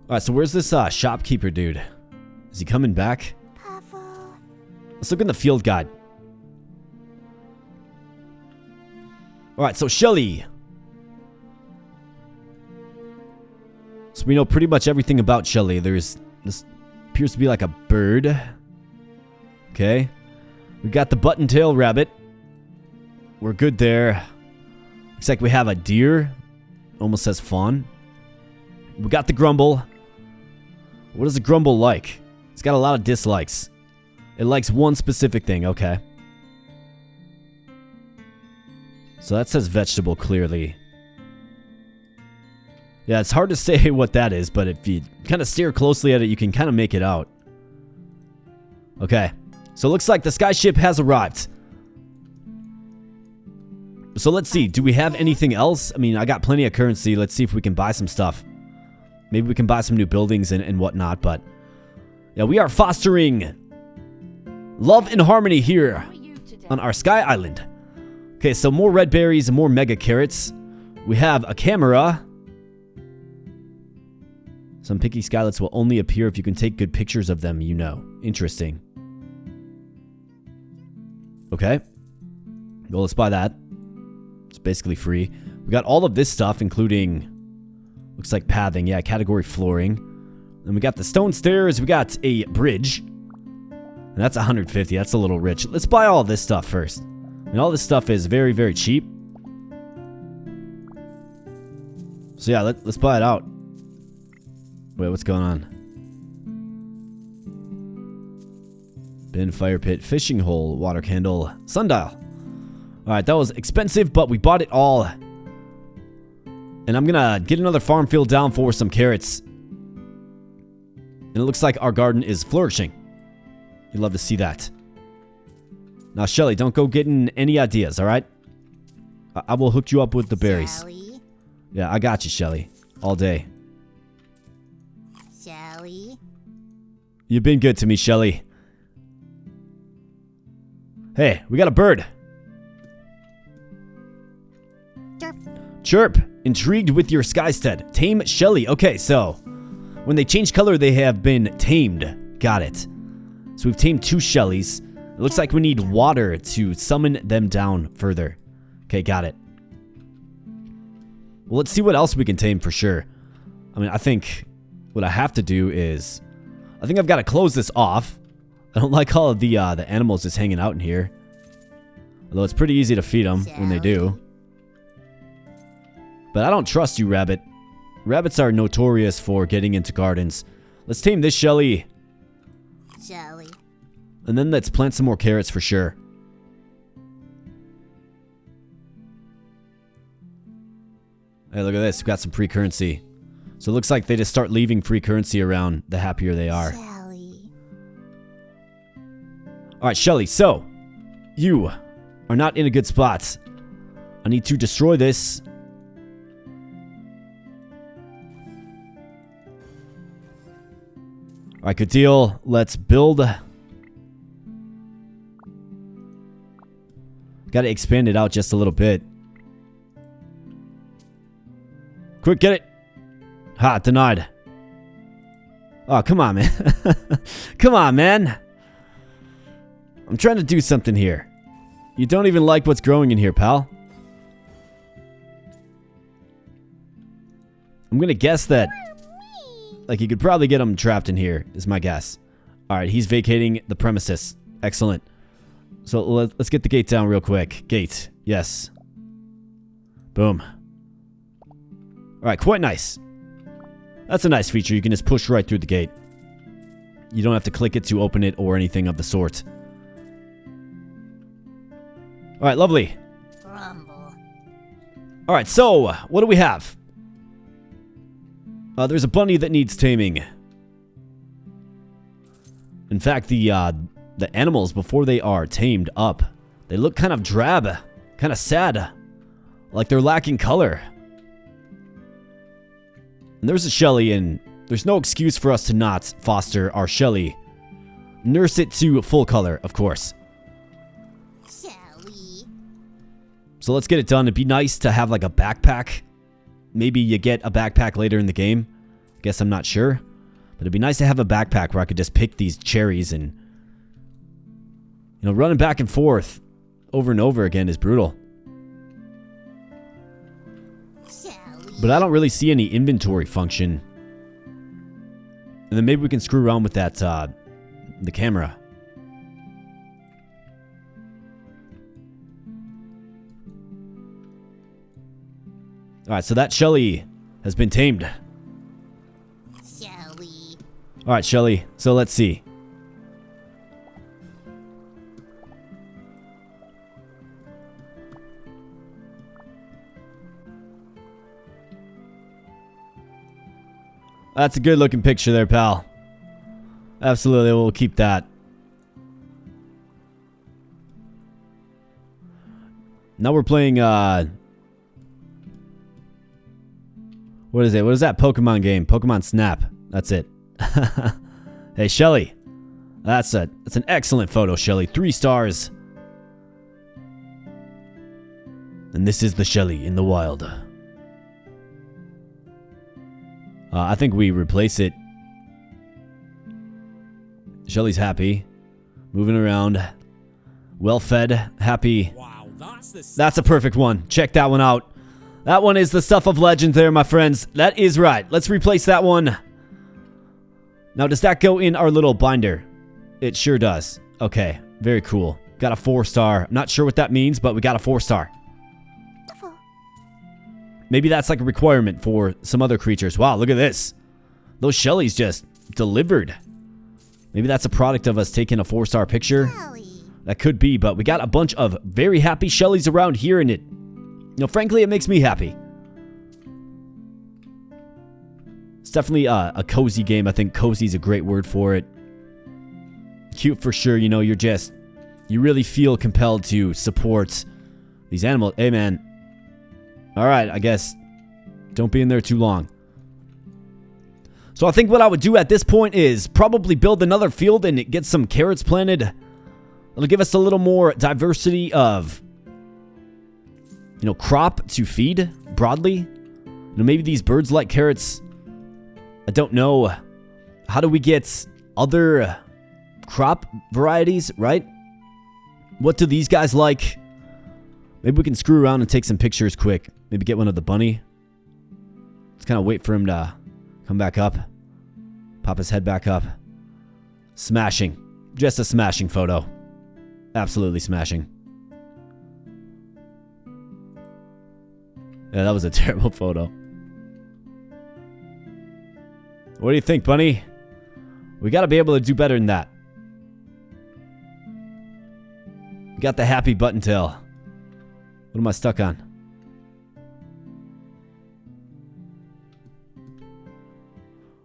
Alright, so where's this shopkeeper dude? Is he coming back? Let's look in the field guide. Alright, so Shelly. So we know pretty much everything about Shelly. This appears to be like a bird. Okay. We got the button-tail rabbit. We're good there. Looks like we have a deer. Almost says fawn. We got the grumble. What is a grumble like? It's got a lot of dislikes. It likes one specific thing. Okay. So that says vegetable clearly. Yeah, it's hard to say what that is, but if you kind of stare closely at it, you can kind of make it out. Okay. So it looks like the skyship has arrived. So let's see. Do we have anything else? I mean, I got plenty of currency. Let's see if we can buy some stuff. Maybe we can buy some new buildings and whatnot, but... yeah, we are fostering love and harmony here on our Sky Island. Okay, so more red berries and more mega carrots. We have a camera. Some picky skylets will only appear if you can take good pictures of them, you know. Interesting. Okay. Well, let's buy that. It's basically free. We got all of this stuff, including... looks like pathing. Yeah, category flooring. And we got the stone stairs. We got a bridge. And that's 150. That's a little rich. Let's buy all this stuff first. And all this stuff is very, very cheap. So yeah, let's buy it out. Wait, what's going on? Bin, fire pit, fishing hole, water candle, sundial. Alright, that was expensive, but we bought it all. And I'm gonna get another farm field down for some carrots. And it looks like our garden is flourishing. You'd love to see that. Now, Shelly, don't go getting any ideas, alright? I will hook you up with the berries. Shelly. Yeah, I got you, Shelly. All day. Shelly. You've been good to me, Shelly. Hey, we got a bird. Chirp. Chirp. Intrigued with your Skystead. Tame Shelly. Okay, so when they change color, they have been tamed. Got it. So we've tamed 2 Shellys. It looks like we need water to summon them down further. Okay, got it. Well, let's see what else we can tame for sure. I mean, I think what I have to do is... I think I've got to close this off. I don't like all of the animals just hanging out in here. Although it's pretty easy to feed them when they do. But I don't trust you, rabbit. Rabbits are notorious for getting into gardens. Let's tame this Shelly. Shelly. And then let's plant some more carrots for sure. Hey, look at this. We've got some free currency. So it looks like they just start leaving free currency around, the happier they are. Shelly. Alright, Shelly, so... you are not in a good spot. I need to destroy this. Alright, good deal. Let's build. Gotta expand it out just a little bit. Quick, get it. Ha, denied. Oh, come on, man. Come on, man. I'm trying to do something here. You don't even like what's growing in here, pal. I'm gonna guess that, like, you could probably get him trapped in here, is my guess. Alright, he's vacating the premises. Excellent. So let's get the gate down real quick. Gate. Yes. Boom. Alright, quite nice. That's a nice feature. You can just push right through the gate. You don't have to click it to open it or anything of the sort. Alright, lovely. Grumble. Alright, so, what do we have? There's a bunny that needs taming. In fact, the animals, before they are tamed up, they look kind of drab, kind of sad, like they're lacking color. And there's a Shelly, and there's no excuse for us to not foster our Shelly. Nurse it to full color, of course. Shelly. So let's get it done. It'd be nice to have like a backpack. Maybe you get a backpack later in the game. Guess I'm not sure. But it'd be nice to have a backpack where I could just pick these cherries and... You know, running back and forth over and over again is brutal. Shelly. But I don't really see any inventory function. And then maybe we can screw around with that, the camera. Alright, so that Shelly has been tamed. Shelly. Alright, Shelly. So let's see. That's a good looking picture there, pal. Absolutely, we'll keep that. Now we're playing, what is it? What is that Pokemon game? Pokemon Snap. That's it. Hey, Shelly. That's an excellent photo, Shelly. 3 stars. And this is the Shelly in the wild. I think we replace it. Shelly's happy. Moving around. Well fed. Happy. Wow, That's a perfect one. Check that one out. That one is the stuff of legend there, my friends. That is right. Let's replace that one. Now, does that go in our little binder? It sure does. Okay. Very cool. Got a 4-star. I'm not sure what that means, but we got a 4-star. Maybe that's like a requirement for some other creatures. Wow, look at this. Those Shellys just delivered. Maybe that's a product of us taking a 4-star picture. Shelly. That could be, but we got a bunch of very happy Shellys around here, and it, you know, frankly, it makes me happy. It's definitely a cozy game. I think cozy is a great word for it. Cute for sure. You know, you really feel compelled to support these animals. Hey, man. All right, I guess don't be in there too long. So I think what I would do at this point is probably build another field and get some carrots planted. It'll give us a little more diversity of, you know, crop to feed broadly. You know, maybe these birds like carrots. I don't know. How do we get other crop varieties, right? What do these guys like? Maybe we can screw around and take some pictures quick. Maybe get one of the bunny. Let's kind of wait for him to come back up. Pop his head back up. Smashing. Just a smashing photo. Absolutely smashing. Yeah, that was a terrible photo. What do you think, bunny? We gotta be able to do better than that. We got the happy button tail. What am I stuck on?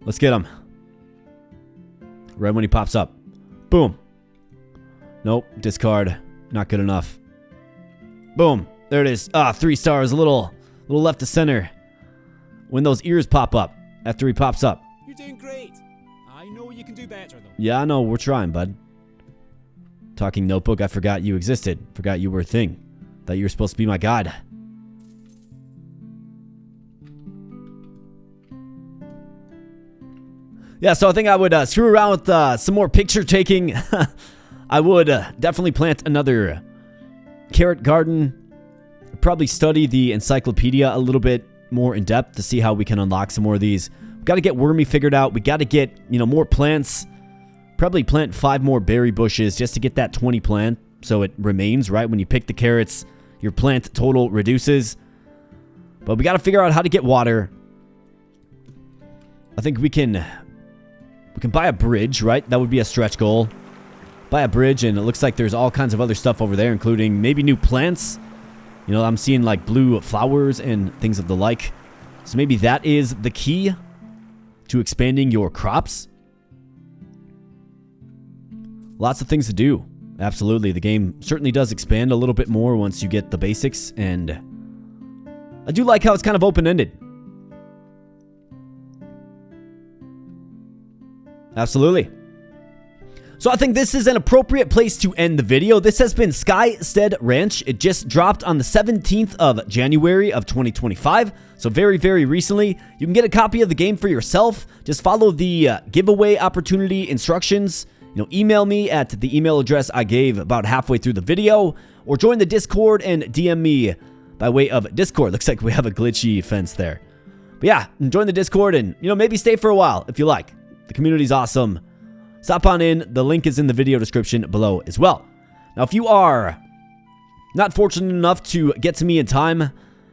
Let's get him. Right when he pops up. Boom. Nope. Discard. Not good enough. Boom. There it is. 3 stars. A little left to center. When those ears pop up. After he pops up. You're doing great. I know you can do better, though. Yeah, I know. We're trying, bud. Talking notebook. I forgot you existed. Forgot you were a thing. Thought you were supposed to be my god. Yeah, so I think I would screw around with some more picture taking. I would definitely plant another carrot garden. Probably study the encyclopedia a little bit more in depth to see how we can unlock some more of these. We got to get wormy figured out. We got to get, more plants. Probably plant 5 more berry bushes just to get that 20 plant so it remains, right? When you pick the carrots, your plant total reduces. But we got to figure out how to get water. I think we can buy a bridge, right? That would be a stretch goal. Buy a bridge, and it looks like there's all kinds of other stuff over there, including maybe new plants. I'm seeing like blue flowers and things of the like. So maybe that is the key to expanding your crops. Lots of things to do. Absolutely. The game certainly does expand a little bit more once you get the basics, and I do like how it's kind of open-ended. Absolutely. So I think this is an appropriate place to end the video. This has been Skystead Ranch. It just dropped on the 17th of January of 2025. So very, very recently. You can get a copy of the game for yourself. Just follow the giveaway opportunity instructions. Email me at the email address I gave about halfway through the video, or join the Discord and DM me by way of Discord. Looks like we have a glitchy fence there. But yeah, join the Discord and, maybe stay for a while if you like. The community's awesome. Stop on in. The link is in the video description below as well. Now, if you are not fortunate enough to get to me in time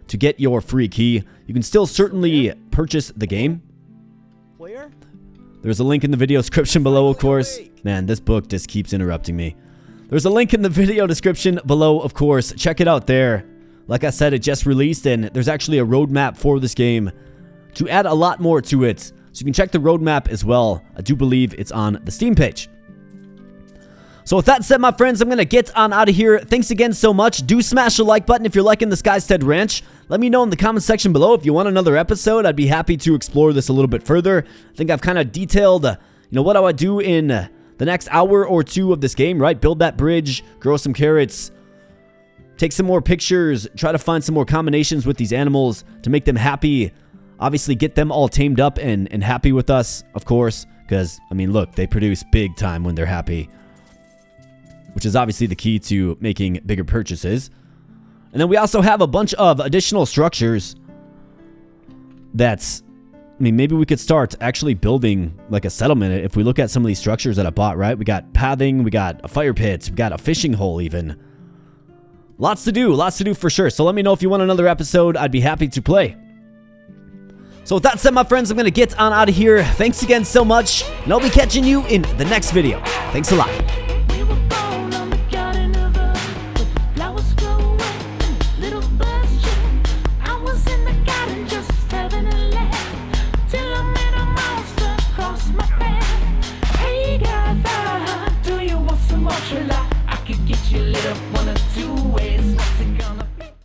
to get your free key, you can still certainly purchase the game. Player? There's a link in the video description below, of course. Man, this book just keeps interrupting me. There's a link in the video description below, of course. Check it out there. Like I said, it just released, and there's actually a roadmap for this game to add a lot more to it. So you can check the roadmap as well. I do believe it's on the Steam page. So with that said, my friends, I'm going to get on out of here. Thanks again so much. Do smash the like button if you're liking the Skystead Ranch. Let me know in the comment section below if you want another episode. I'd be happy to explore this a little bit further. I think I've kind of detailed, what I would do in the next hour or two of this game, right? Build that bridge, grow some carrots, take some more pictures, try to find some more combinations with these animals to make them happy. Obviously, get them all tamed up and happy with us, of course, because, look, they produce big time when they're happy, which is obviously the key to making bigger purchases. And then we also have a bunch of additional structures that's, maybe we could start actually building like a settlement if we look at some of these structures that I bought, right? We got pathing, we got a fire pit, we got a fishing hole even. Lots to do for sure. So let me know if you want another episode. I'd be happy to play. So with that said, my friends, I'm going to get on out of here. Thanks again so much, and I'll be catching you in the next video. Thanks a lot.